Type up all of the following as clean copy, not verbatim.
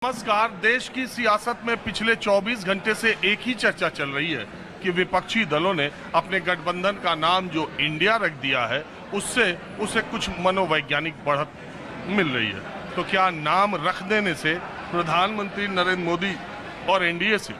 नमस्कार। देश की सियासत में पिछले 24 घंटे से एक ही चर्चा चल रही है कि विपक्षी दलों ने अपने गठबंधन का नाम जो इंडिया रख दिया है उससे उसे कुछ मनोवैज्ञानिक बढ़त मिल रही है। तो क्या नाम रख देने से प्रधानमंत्री नरेंद्र मोदी और एनडीए से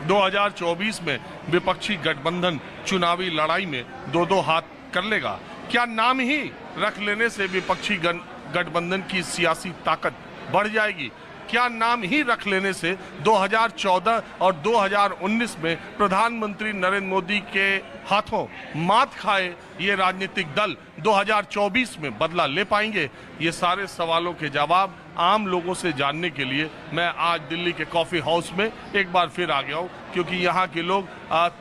2024 में विपक्षी गठबंधन चुनावी लड़ाई में दो दो हाथ कर लेगा? क्या नाम ही रख लेने से विपक्षी गठबंधन की सियासी ताकत बढ़ जाएगी? क्या नाम ही रख लेने से 2014 और 2019 में प्रधानमंत्री नरेंद्र मोदी के हाथों मात खाए ये राजनीतिक दल 2024 में बदला ले पाएंगे? ये सारे सवालों के जवाब आम लोगों से जानने के लिए मैं आज दिल्ली के कॉफ़ी हाउस में एक बार फिर आ गया हूँ, क्योंकि यहाँ के लोग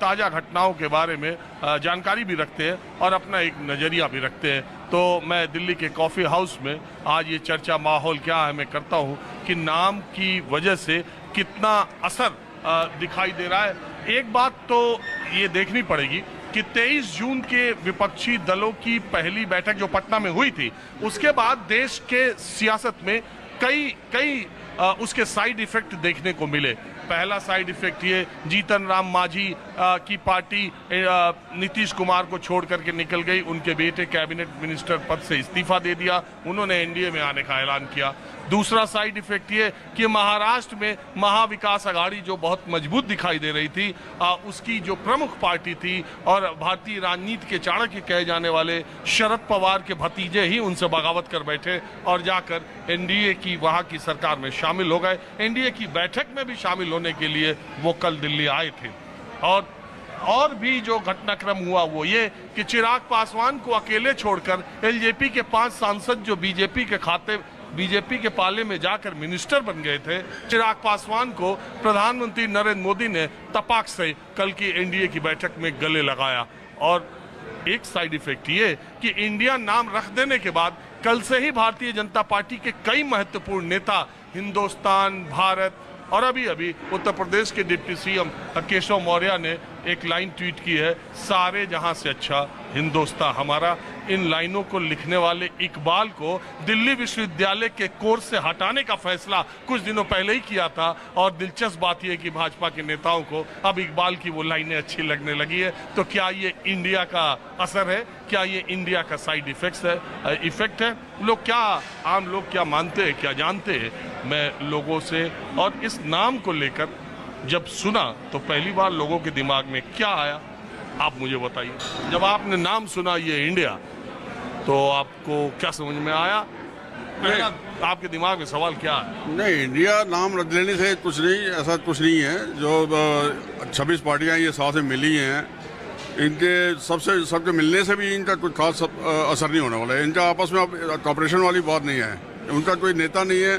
ताज़ा घटनाओं के बारे में जानकारी भी रखते हैं और अपना एक नज़रिया भी रखते हैं। तो मैं दिल्ली के कॉफ़ी हाउस में आज ये चर्चा माहौल क्या है मैं करता हूँ कि नाम की वजह से कितना असर दिखाई दे रहा है। एक बात तो ये देखनी पड़ेगी कि 23 जून के विपक्षी दलों की पहली बैठक जो पटना में हुई थी, उसके बाद देश के सियासत में कई उसके साइड इफेक्ट देखने को मिले। पहला साइड इफेक्ट ये, जीतन राम मांझी की पार्टी नीतीश कुमार को छोड़ करके निकल गई, उनके बेटे कैबिनेट मिनिस्टर पद से इस्तीफा दे दिया, उन्होंने एनडीए में आने का ऐलान किया। दूसरा साइड इफेक्ट ये कि महाराष्ट्र में महाविकास आघाड़ी जो बहुत मजबूत दिखाई दे रही थी, उसकी जो प्रमुख पार्टी थी और भारतीय राजनीति के चाणक्य कहे जाने वाले शरद पवार के भतीजे ही उनसे बगावत कर बैठे और जाकर एनडीए की वहां की सरकार में शामिल हो गए। एनडीए की बैठक में भी शामिल होने के लिए वो कल दिल्ली आए थे। और भी जो घटनाक्रम हुआ वो ये कि चिराग पासवान को अकेले छोड़कर एलजेपी के 5 सांसद जो बीजेपी के पाले में जाकर मिनिस्टर बन गए थे, चिराग पासवान को प्रधानमंत्री नरेंद्र मोदी ने तपाक से कल की एनडीए की बैठक में गले लगाया। और एक साइड इफेक्ट ये कि इंडिया नाम रख देने के बाद कल से ही भारतीय जनता पार्टी के कई महत्वपूर्ण नेता हिंदुस्तान, भारत और अभी उत्तर प्रदेश के डिप्टी सीएम केशव मौर्य ने एक लाइन ट्वीट की है, सारे जहां से अच्छा हिंदुस्तान हमारा। इन लाइनों को लिखने वाले इकबाल को दिल्ली विश्वविद्यालय के कोर्स से हटाने का फैसला कुछ दिनों पहले ही किया था। और दिलचस्प बात यह कि भाजपा के नेताओं को अब इकबाल की वो लाइनें अच्छी लगने लगी है। तो क्या ये इंडिया का असर है? क्या ये इंडिया का साइड इफेक्ट है? आम लोग क्या मानते हैं, क्या जानते हैं? मैं लोगों से और इस नाम को लेकर जब सुना तो पहली बार लोगों के दिमाग में क्या आया, आप मुझे बताइए। जब आपने नाम सुना ये इंडिया, तो आपको क्या समझ में आया? आपके दिमाग में सवाल क्या है? नहीं, इंडिया नाम रख लेने से कुछ नहीं, ऐसा कुछ नहीं है। जो 26 पार्टियां ये साथ में मिली हैं, इनके सबके मिलने से भी इनका कोई खास असर नहीं होने वाला है। इनका आपस में कॉपरेशन वाली बात नहीं है। उनका कोई नेता नहीं है,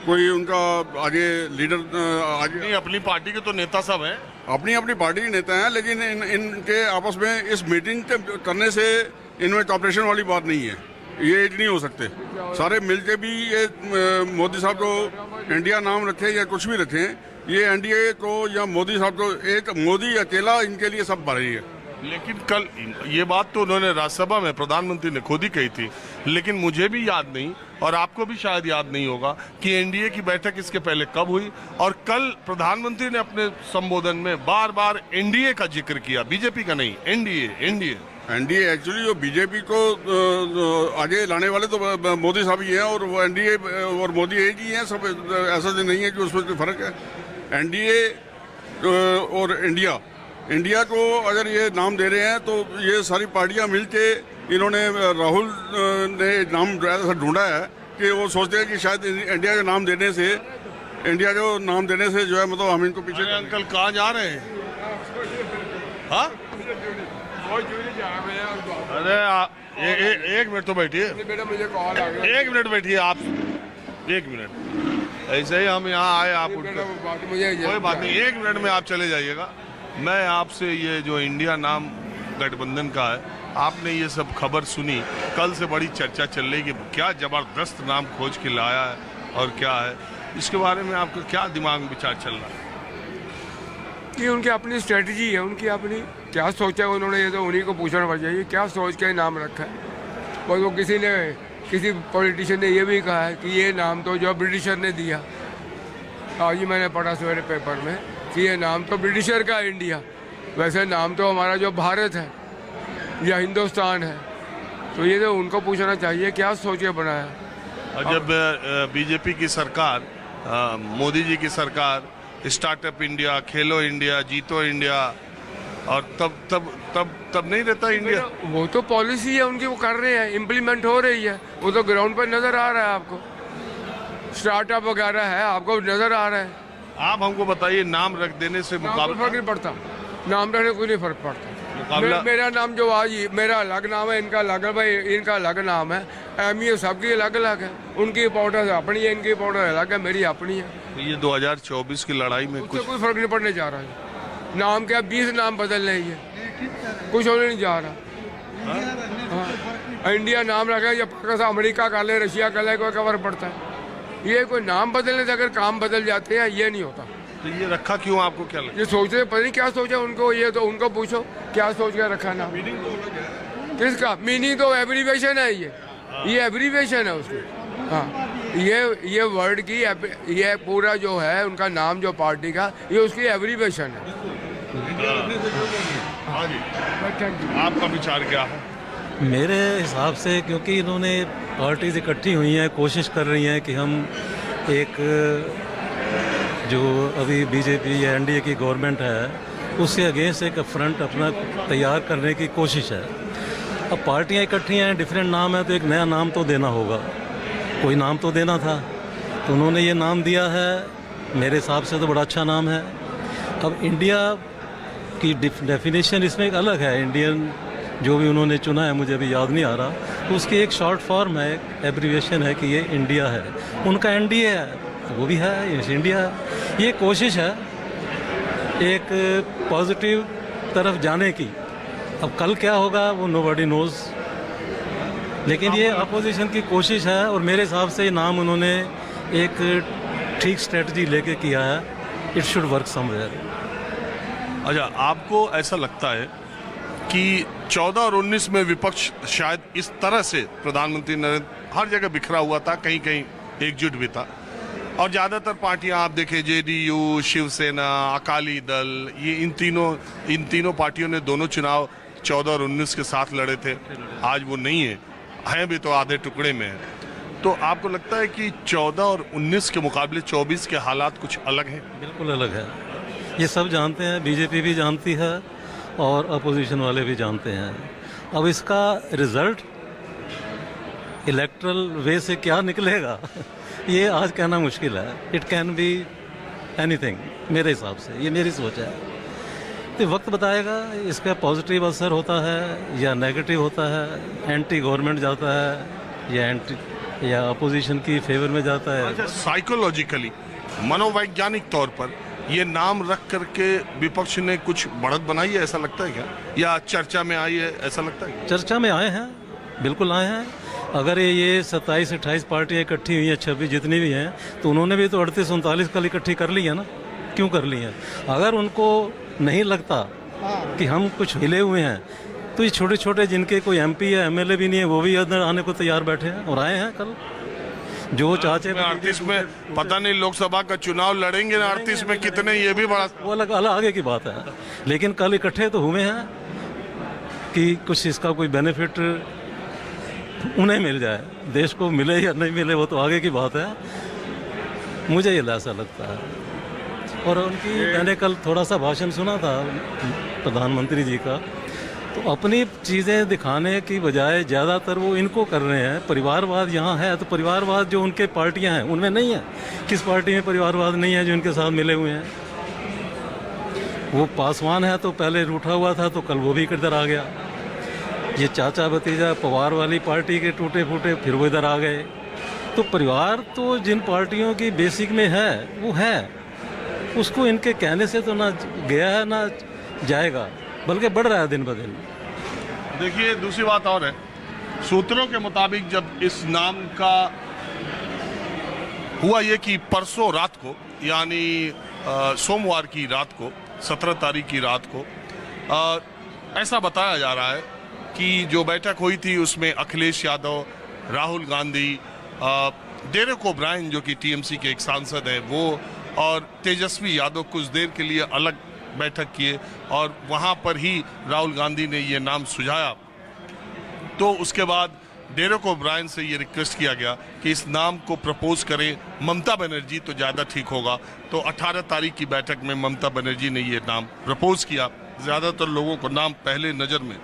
कोई उनका आगे लीडर आगे नहीं। अपनी पार्टी के तो नेता सब हैं, अपनी पार्टी के नेता हैं, लेकिन इनके आपस में इस मीटिंग करने से इनमें कॉपरेशन वाली बात नहीं है। ये एक नहीं हो सकते। सारे मिलके भी ये मोदी साहब को इंडिया नाम रखे या कुछ भी रखें, ये एनडीए को या मोदी साहब को, एक मोदी अकेला इनके लिए सब भारी है। लेकिन कल ये बात तो उन्होंने राज्यसभा में प्रधानमंत्री ने खुद ही कही थी, लेकिन मुझे भी याद नहीं और आपको भी शायद याद नहीं होगा कि एनडीए की बैठक इसके पहले कब हुई। और कल प्रधानमंत्री ने अपने संबोधन में बार बार एनडीए का जिक्र किया, बीजेपी का नहीं, एनडीए। एक्चुअली जो बीजेपी को आगे लाने वाले तो मोदी साहब ही हैं, और वो एनडीए और मोदी एक ही हैं। सब ऐसा नहीं है कि उसमें कोई फर्क है। एनडीए और इंडिया को अगर ये नाम दे रहे हैं तो ये सारी पार्टियां मिलके इन्होंने, राहुल ने नाम ढूंढा है कि वो सोचते हैं कि शायद इंडिया का नाम देने से जो है मतलब हम इनको पीछे। अंकल कहाँ जा रहे हैं? हाँ, अरे एक मिनट तो बैठिए, एक मिनट बैठिए आप, एक मिनट। ऐसे ही हम यहाँ आए, आप कोई बात नहीं, 1 मिनट में आप चले जाइएगा। मैं आपसे ये जो इंडिया नाम गठबंधन का है, आपने ये सब खबर सुनी, कल से बड़ी चर्चा चल रही कि क्या जबरदस्त नाम खोज के लाया है और क्या है, इसके बारे में आपका क्या दिमाग में विचार चल रहा है? ये उनकी अपनी स्ट्रेटजी है, उनकी अपनी क्या सोचा उन्होंने, ये तो उन्हीं को पूछना पड़ जाएगी क्या सोच के नाम रखा है। और वो किसी पॉलिटिशियन ने ये भी कहा है कि ये नाम तो जो ब्रिटिशर ने दिया, आज ही मैंने पढ़ा सवेरे पेपर में कि ये नाम तो ब्रिटिशर का है इंडिया, वैसे नाम तो हमारा जो भारत है या हिंदुस्तान है। तो ये तो उनको पूछना चाहिए क्या सोच के बनाया। और जब बीजेपी की सरकार, मोदी जी की सरकार स्टार्टअप इंडिया, खेलो इंडिया, जीतो इंडिया, और तब नहीं रहता इंडिया। वो तो पॉलिसी है उनकी, वो कर रहे हैं, इम्प्लीमेंट हो रही है, वो तो ग्राउंड पर नजर आ रहा है आपको। स्टार्टअप वगैरह है, आपको नजर आ रहा है। आप हमको बताइए, नाम रख देने से मुकाबला फर्क नहीं पड़ता, नाम रखने कोई नहीं फर्क पड़ता। मुकाबला मेरा नाम जो आज मेरा अलग नाम है, इनका अलग है, भाई इनका अलग नाम है, अहमियत सबकी अलग अलग है। उनकी इंपॉर्टेंस अपनी है, इनकी इंपॉर्टेंस अलग है, मेरी अपनी है। तो ये 2024 की लड़ाई में उससे कोई फर्क नहीं पड़ने जा रहा है। नाम क्या 20 नाम बदल रही है, कुछ होने नहीं जा रहा। हाँ, इंडिया नाम रखा या पाकिस्तान अमेरिका कर ले, रशिया कर ले, कोई कवर पड़ता है। ये कोई नाम बदलने से अगर काम बदल जाते हैं, ये नहीं होता। तो ये रखा क्यों, आपको क्या लगता ये सोचते पता नहीं क्या सोचा उनको, ये तो उनको पूछो क्या सोच के रखा नाम। किसका मीनिंग तो एब्रीवेशन है, ये एब्रीवेशन है उसकी। हाँ, ये वर्ड की ये पूरा जो है उनका नाम जो पार्टी का, ये उसकी एब्रीवेशन है। हाँ जी, आपका विचार क्या है? मेरे हिसाब से क्योंकि इन्होंने पार्टीज इकट्ठी हुई हैं, कोशिश कर रही हैं कि हम एक जो अभी बीजेपी या एनडीए की गवर्नमेंट है उससे अगेंस्ट एक फ्रंट अपना तैयार करने की कोशिश है। अब पार्टियां इकट्ठी हैं, डिफरेंट नाम है, तो एक नया नाम तो देना होगा, कोई नाम तो देना था। तो उन्होंने ये नाम दिया है, मेरे हिसाब से तो बड़ा अच्छा नाम है। अब इंडिया की डेफिनेशन इसमें एक अलग है, इंडियन जो भी उन्होंने चुना है, मुझे अभी याद नहीं आ रहा, तो उसकी एक शॉर्ट फॉर्म है, एक एब्रीविएशन है कि ये इंडिया है। उनका एनडीए है, वो भी है, ये इंडिया है। ये कोशिश है एक पॉजिटिव तरफ जाने की। अब कल क्या होगा वो नोबडी नोज, लेकिन ये अपोजिशन की कोशिश है और मेरे हिसाब से ये नाम उन्होंने एक ठीक स्ट्रेटजी लेके किया है। It should work somewhere. अच्छा, आपको ऐसा लगता है कि 14 और 19 में विपक्ष शायद इस तरह से प्रधानमंत्री नरेंद्र हर जगह बिखरा हुआ था, कहीं कहीं एकजुट भी था, और ज़्यादातर पार्टियां आप देखें, जेडीयू, शिवसेना, अकाली दल, ये इन तीनों पार्टियों ने दोनों चुनाव 14 और 19 के साथ लड़े थे। आज वो नहीं हैं भी तो आधे टुकड़े में है। तो आपको लगता है कि 14 और 19 के मुकाबले 24 के हालात कुछ अलग हैं? बिल्कुल अलग है, ये सब जानते हैं, बीजेपी भी जानती है और अपोजिशन वाले भी जानते हैं। अब इसका रिजल्ट इलेक्ट्रल वे से क्या निकलेगा ये आज कहना मुश्किल है। इट कैन बी एनीथिंग, मेरे हिसाब से, ये मेरी सोच है। तो वक्त बताएगा इसका पॉजिटिव असर होता है या नेगेटिव होता है, एंटी गवर्नमेंट जाता है या अपोजिशन की फेवर में जाता है। अच्छा, साइकोलॉजिकली, मनोवैज्ञानिक तौर पर ये नाम रख करके विपक्ष ने कुछ बढ़त बनाई है, ऐसा लगता है क्या? या चर्चा में आई है, ऐसा लगता है क्या? चर्चा में आए हैं, बिल्कुल आए हैं। अगर ये 27-28 पार्टियाँ इकट्ठी हुई हैं, 26 जितनी भी हैं, तो उन्होंने भी तो 38-39 कल इकट्ठी कर ली है ना, क्यों कर ली है? अगर उनको नहीं लगता कि हम कुछ हिले हुए हैं, तो ये छोटे छोटे जिनके कोई एमपी या एमएलए भी नहीं है, वो भी अंदर आने को तैयार बैठे हैं और आए हैं कल। जो चाचे 38 में पता नहीं लोकसभा का चुनाव लड़ेंगे ना 38 में कितने, ये भी बड़ा वो अलग आगे की बात है, लेकिन कल इकट्ठे तो हुए हैं कि कुछ इसका कोई बेनिफिट उन्हें मिल जाए, देश को मिले या नहीं मिले वो तो आगे की बात है। मुझे ये ऐसा लगता है। और उनकी, मैंने कल थोड़ा सा भाषण सुना था प्रधानमंत्री जी का, तो अपनी चीज़ें दिखाने की बजाय ज़्यादातर वो इनको कर रहे हैं। परिवारवाद यहाँ है, तो परिवारवाद जो उनके पार्टियाँ हैं उनमें नहीं है। किस पार्टी में परिवारवाद नहीं है जो इनके साथ मिले हुए हैं? वो पासवान है तो पहले रूठा हुआ था, तो कल वो भी इधर आ गया। ये चाचा भतीजा पवार वाली पार्टी के टूटे फूटे, फिर वो इधर आ गए। तो परिवार तो जिन पार्टियों की बेसिक में है वो है, उसको इनके कहने से तो ना गया है ना जाएगा, बल्कि बढ़ रहा है दिन ब दिन। देखिए, दूसरी बात और है, सूत्रों के मुताबिक जब इस नाम का हुआ ये कि परसों रात को, यानी सोमवार की रात को, 17 तारीख की रात को, ऐसा बताया जा रहा है कि जो बैठक हुई थी उसमें अखिलेश यादव, राहुल गांधी, डेरेक ओब्रायन जो कि टीएमसी के एक सांसद हैं, वो और तेजस्वी यादव कुछ देर के लिए अलग बैठक किए और वहाँ पर ही राहुल गांधी ने ये नाम सुझाया। तो उसके बाद डेरेक ओब्रायन से ये रिक्वेस्ट किया गया कि इस नाम को प्रपोज करें ममता बनर्जी तो ज़्यादा ठीक होगा। तो 18 तारीख की बैठक में ममता बनर्जी ने ये नाम प्रपोज किया। ज़्यादातर लोगों को नाम पहले नज़र में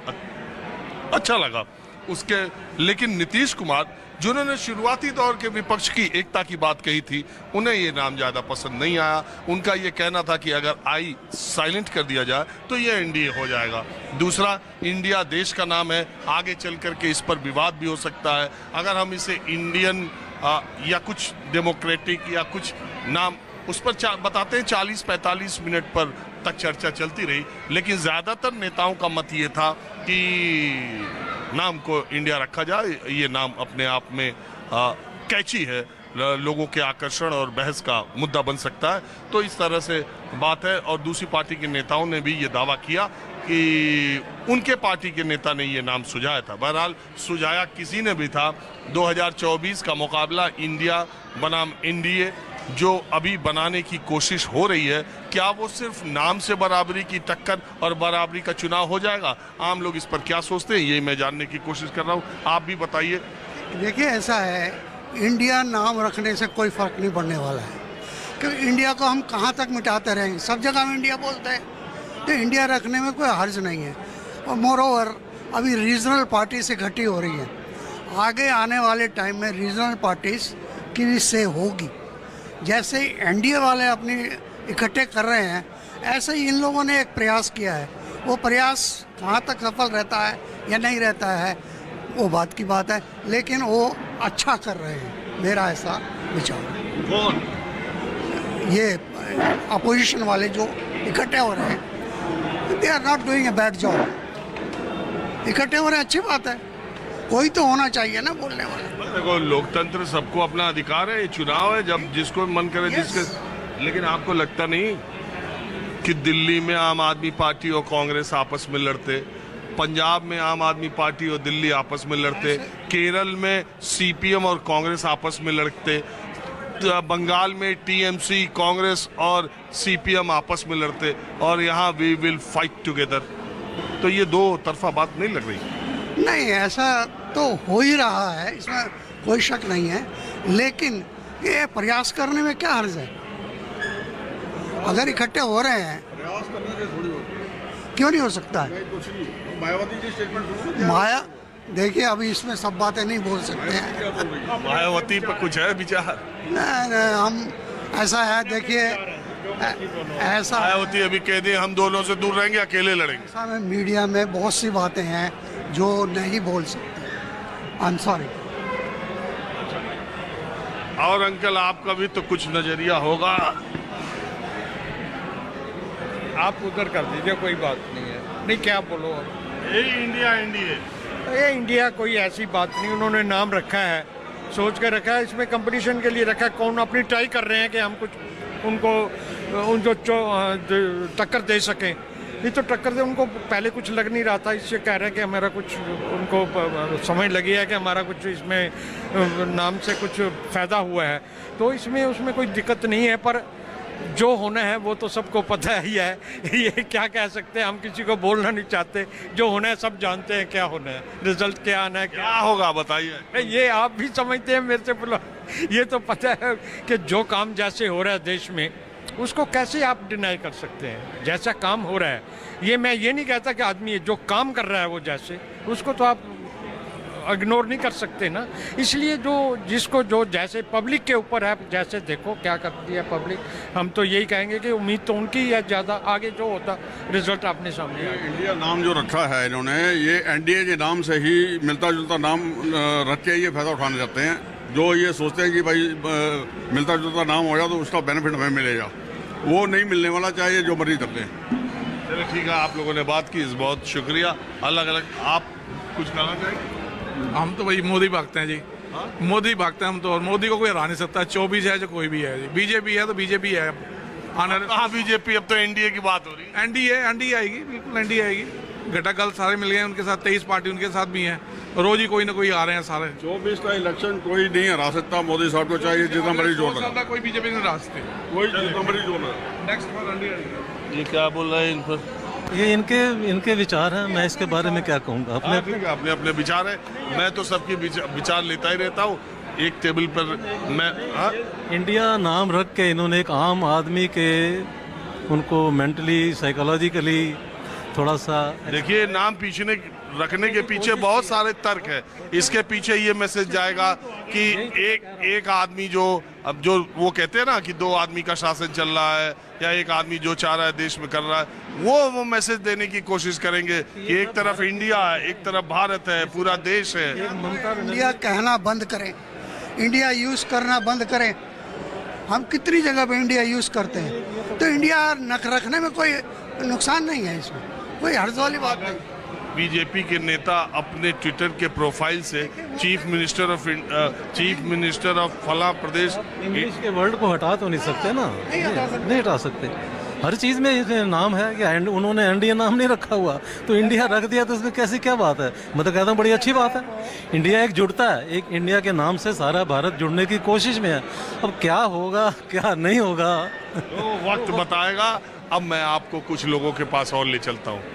अच्छा लगा उसके, लेकिन नीतीश कुमार जिन्होंने शुरुआती दौर के विपक्ष की एकता की बात कही थी, उन्हें ये नाम ज़्यादा पसंद नहीं आया। उनका ये कहना था कि अगर आई साइलेंट कर दिया जाए तो ये एनडीए हो जाएगा। दूसरा, इंडिया देश का नाम है, आगे चल करके इस पर विवाद भी हो सकता है। अगर हम इसे इंडियन या कुछ डेमोक्रेटिक या कुछ नाम उस पर बताते हैं, 40-45 मिनट पर तक चर्चा चलती रही, लेकिन ज़्यादातर नेताओं का मत ये था कि नाम को इंडिया रखा जाए। ये नाम अपने आप में कैची है, लोगों के आकर्षण और बहस का मुद्दा बन सकता है। तो इस तरह से बात है। और दूसरी पार्टी के नेताओं ने भी ये दावा किया कि उनके पार्टी के नेता ने ये नाम सुझाया था। बहरहाल सुझाया किसी ने भी था। 2024 का मुकाबला इंडिया बनाम एनडीए जो अभी बनाने की कोशिश हो रही है, क्या वो सिर्फ नाम से बराबरी की टक्कर और बराबरी का चुनाव हो जाएगा? आम लोग इस पर क्या सोचते हैं, ये मैं जानने की कोशिश कर रहा हूँ। आप भी बताइए। देखिए, ऐसा है, इंडिया नाम रखने से कोई फ़र्क नहीं पड़ने वाला है, क्योंकि इंडिया को हम कहाँ तक मिटाते रहेंगे। सब जगह हम इंडिया बोलते हैं, तो इंडिया रखने में कोई हर्ज नहीं है। और मोरोवर अभी रीजनल पार्टी से इकट्ठी हो रही है, आगे आने वाले टाइम में रीजनल पार्टीज की से होगी। जैसे एनडीए वाले अपनी इकट्ठे कर रहे हैं, ऐसे ही इन लोगों ने एक प्रयास किया है। वो प्रयास कहाँ तक सफल रहता है या नहीं रहता है वो बात की बात है, लेकिन वो अच्छा कर रहे हैं, मेरा ऐसा विचार है। कौन? ये अपोजिशन वाले जो इकट्ठे हो रहे हैं, they are not doing a bad job. इकट्ठे हो रहे हैं, अच्छी बात है, कोई तो होना चाहिए ना बोलने वाला। देखो, लोकतंत्र, सबको अपना अधिकार है, ये चुनाव है, जब जिसको मन करे जिसके। लेकिन आपको लगता नहीं कि दिल्ली में आम आदमी पार्टी और कांग्रेस आपस में लड़ते, पंजाब में आम आदमी पार्टी और दिल्ली आपस में लड़ते, केरल में सीपीएम और कांग्रेस आपस में लड़ते, बंगाल में टीएमसी, कांग्रेस और सीपीएम आपस में लड़ते, और यहाँ वी विल फाइट टुगेदर। तो ये दो तरफा बात नहीं लग रही? नहीं, ऐसा तो हो ही रहा है, इसमें कोई शक नहीं है, लेकिन ये प्रयास करने में क्या हर्ज है? अगर इकट्ठे हो रहे हैं, प्रयास करने से थोड़ी होता क्यों नहीं हो सकता है? कुछ नहीं। मायावती जी स्टेटमेंट माया, देखिए, अभी इसमें सब बातें नहीं बोल सकते हैं। मायावती पर कुछ है विचार? नहीं, हम ऐसा है, देखिए, ऐसा मायावती अभी कह दी हम दोनों से दूर रहेंगे, अकेले लड़ेंगे। ऐसा में मीडिया में बहुत सी बातें हैं जो नहीं बोल सकते। I am sorry. और अंकल, आपका भी तो कुछ नजरिया होगा। आप उधर कर दीजिए, कोई बात नहीं है। नहीं, क्या बोलो, ये इंडिया एनडीए, ये इंडिया कोई ऐसी बात नहीं। उन्होंने नाम रखा है, सोच के रखा है, इसमें कंपटीशन के लिए रखा है। कौन अपनी ट्राई कर रहे हैं कि हम कुछ उनको टक्कर दे सकें। ये तो टक्कर दे, उनको पहले कुछ लग नहीं रहा था, इससे कह रहे हैं कि हमारा कुछ, उनको समझ लगी है कि हमारा कुछ इसमें नाम से कुछ फ़ायदा हुआ है, तो इसमें उसमें कोई दिक्कत नहीं है। पर जो होना है वो तो सबको पता ही है। ये क्या कह सकते हैं, हम किसी को बोलना नहीं चाहते। जो होना है सब जानते हैं क्या होना है, रिजल्ट क्या आना है, क्या होगा बताइए। ये आप भी समझते हैं, मेरे से बोलो। ये तो पता है कि जो काम जैसे हो रहा है देश में, उसको कैसे आप डिनाई कर सकते हैं? जैसा काम हो रहा है, ये मैं ये नहीं कहता कि आदमी जो काम कर रहा है वो जैसे, उसको तो आप इग्नोर नहीं कर सकते ना। इसलिए जिसको जो जैसे पब्लिक के ऊपर है, जैसे देखो क्या करती है पब्लिक। हम तो यही कहेंगे कि उम्मीद तो उनकी है ज़्यादा, आगे जो होता रिजल्ट अपने सामने आएगा। इंडिया नाम जो रखा है इन्होंने, ये एनडीए के नाम से ही मिलता जुलता नाम रख के ये फायदा उठाने जाते हैं। जो ये सोचते हैं कि भाई मिलता जुलता नाम हो जाए तो उसका बेनिफिट हमें मिलेगा, वो नहीं मिलने वाला, चाहे जो मर्जी करते हैं। चलिए ठीक है, आप लोगों ने बात की, बहुत शुक्रिया। अलग अलग आप कुछ कहना चाहेंगे? हम तो भाई मोदी भागते हैं जी। मोदी भागते हैं हम तो, और मोदी को कोई हरा नहीं सकता। 24 है जो कोई भी है जी। बीजेपी है तो बीजेपी है। आने कहाँ बीजेपी, अब तो एनडीए की बात हो रही है। एनडीए आएगी, बिल्कुल एनडीए आएगी। घटक दल सारे मिल गए उनके साथ, 23 पार्टी उनके साथ भी हैं, रोज ही कोई ना कोई आ रहे हैं सारे। 24 का इलेक्शन कोई नहीं हरा सकता मोदी साहब को, चाहिए जितना मर्जी जोर लगा, कोई बीजेपी नहीं हरा सकते। कोई जितना मर्जी जोर लगा। नेक्स्ट ये क्या बोल रहे हैं इन पर? ये इनके विचार हैं, मैं इसके बारे में क्या कहूँगा। अपने अपने विचार है, मैं तो सबके विचार लेता ही रहता हूँ। एक टेबल पर मैं इंडिया नाम रख के इन्होंने एक आम आदमी के उनको मेंटली साइकोलॉजिकली थोड़ा सा, देखिए नाम पीछे रखने के पीछे बहुत सारे तर्क है। इसके पीछे ये मैसेज जाएगा कि एक आदमी जो अब जो वो कहते हैं ना कि 2 आदमी का शासन चल रहा है या एक आदमी जो चाह रहा है देश में कर रहा है, वो मैसेज देने की कोशिश करेंगे कि एक तरफ इंडिया है, एक तरफ भारत है, पूरा देश है। इंडिया कहना बंद करें, इंडिया यूज़ करना बंद करें। हम कितनी जगह पे इंडिया यूज़ करते हैं, तो इंडिया नख रखने में कोई नुकसान नहीं है, इसमें कोई हर्ज वाली बात नहीं। बीजेपी के नेता अपने ट्विटर के प्रोफाइल से चीफ मिनिस्टर ऑफ फला प्रदेश इंग्लिश के वर्ड को हटा तो नहीं सकते ना, नहीं हटा सकते। हर चीज़ में इसमें नाम है कि उन्होंने इंडिया नाम नहीं रखा हुआ, तो इंडिया रख दिया तो इसमें कैसी क्या बात है? मैं तो कहता हूँ बड़ी अच्छी बात है। इंडिया एक जुड़ता है, एक इंडिया के नाम से सारा भारत जुड़ने की कोशिश में है। अब क्या होगा क्या नहीं होगा तो वक्त बताएगा। अब मैं आपको कुछ लोगों के पास और ले चलता हूँ।